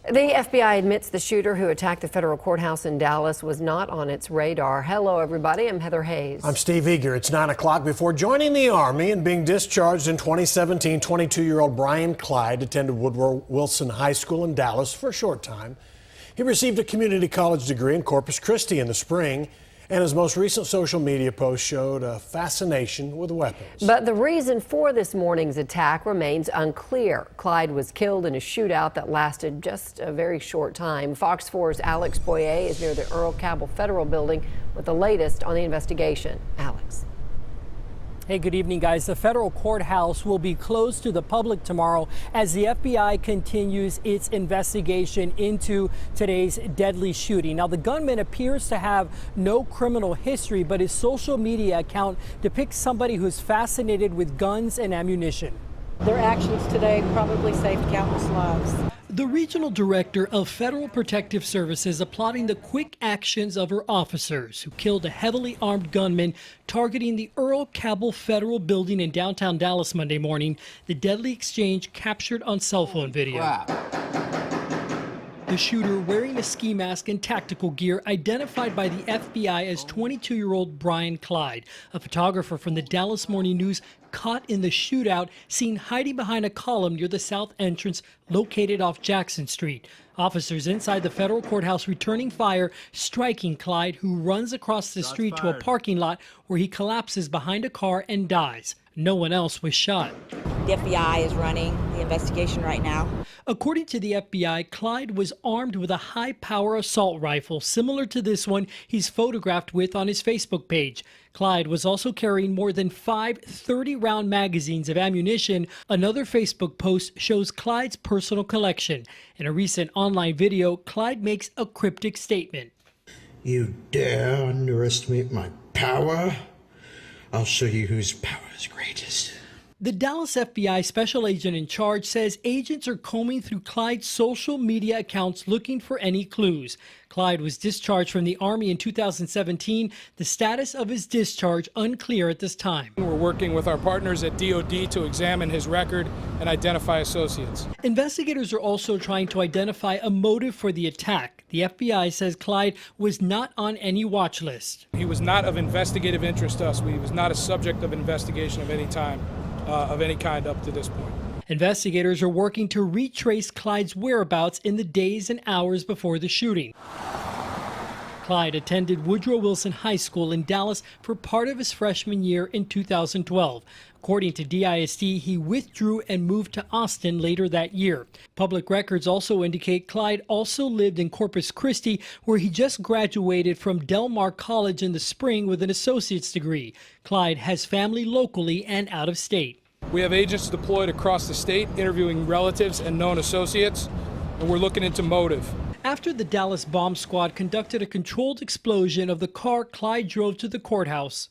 The FBI admits the shooter who attacked the federal courthouse in Dallas was not on its radar. Hello, everybody. I'm Heather Hayes. I'm Steve Eager. It's 9 o'clock. Before joining the Army and being discharged in 2017, 22-year-old Brian Clyde attended Woodrow Wilson High School in Dallas for a short time. He received a community college degree in Corpus Christi in the spring, and his most recent social media post showed a fascination with weapons. But the reason for this morning's attack remains unclear. Clyde was killed in a shootout that lasted just a very short time. Fox 4's Alex Boyer is near the Earl Cabell Federal Building with the latest on the investigation. Alex. Hey, good evening, guys. The federal courthouse will be closed to the public tomorrow as the FBI continues its investigation into today's deadly shooting. Now, the gunman appears to have no criminal history, but his social media account depicts somebody who's fascinated with guns and ammunition. Their actions today probably saved countless lives. The regional director of Federal Protective Services applauding the quick actions of her officers who killed a heavily armed gunman targeting the Earl Cabell Federal Building in downtown Dallas Monday morning. The deadly exchange captured on cell phone video. The shooter, wearing a ski mask and tactical gear, identified by the FBI as 22-year-old Brian Clyde, a photographer from the Dallas Morning News caught in the shootout, seen hiding behind a column near the south entrance located off Jackson Street. Officers inside the federal courthouse returning fire, striking Clyde, who runs across the street to a parking lot where he collapses behind a car and dies. No one else was shot. The FBI is running the investigation right now. According to the FBI, Clyde was armed with a high-power assault rifle similar to this one he's photographed with on his Facebook page. Clyde was also carrying more than 5 30-round magazines of ammunition. Another Facebook post shows Clyde's personal collection. In a recent online video, Clyde makes a cryptic statement. You dare underestimate my power? I'll show you whose power is greatest. The Dallas FBI special agent in charge says agents are combing through Clyde's social media accounts looking for any clues. Clyde was discharged from the Army in 2017. The status of his discharge unclear at this time. We're working with our partners at DOD to examine his record and identify associates. Investigators are also trying to identify a motive for the attack. The FBI says Clyde was not on any watch list. He was not of investigative interest to us. He was not a subject of investigation of any time. Of any kind up to this point. Investigators are working to retrace Clyde's whereabouts in the days and hours before the shooting. Clyde attended Woodrow Wilson High School in Dallas for part of his freshman year in 2012. According to DISD, he withdrew and moved to Austin later that year. Public records also indicate Clyde also lived in Corpus Christi, where he just graduated from Del Mar College in the spring with an associate's degree. Clyde has family locally and out of state. We have agents deployed across the state interviewing relatives and known associates, and we're looking into motive. After the Dallas bomb squad conducted a controlled explosion of the car Clyde drove to the courthouse,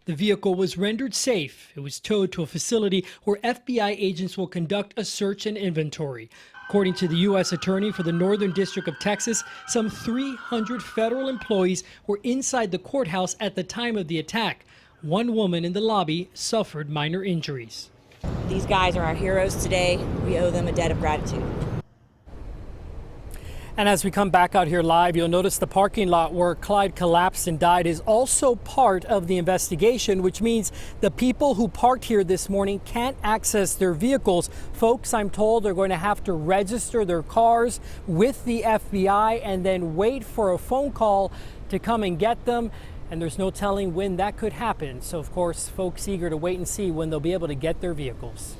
the vehicle was rendered safe. It was towed to a facility where FBI agents will conduct a search and inventory. According to the U.S. Attorney for the Northern District of Texas, some 300 federal employees were inside the courthouse at the time of the attack. One woman in the lobby suffered minor injuries. These guys are our heroes today. We owe them a debt of gratitude. And as we come back out here live, you'll notice the parking lot where Clyde collapsed and died is also part of the investigation, which means the people who parked here this morning can't access their vehicles. Folks, I'm told, are going to have to register their cars with the FBI and then wait for a phone call to come and get them. And there's no telling when that could happen. So, of course, folks eager to wait and see when they'll be able to get their vehicles.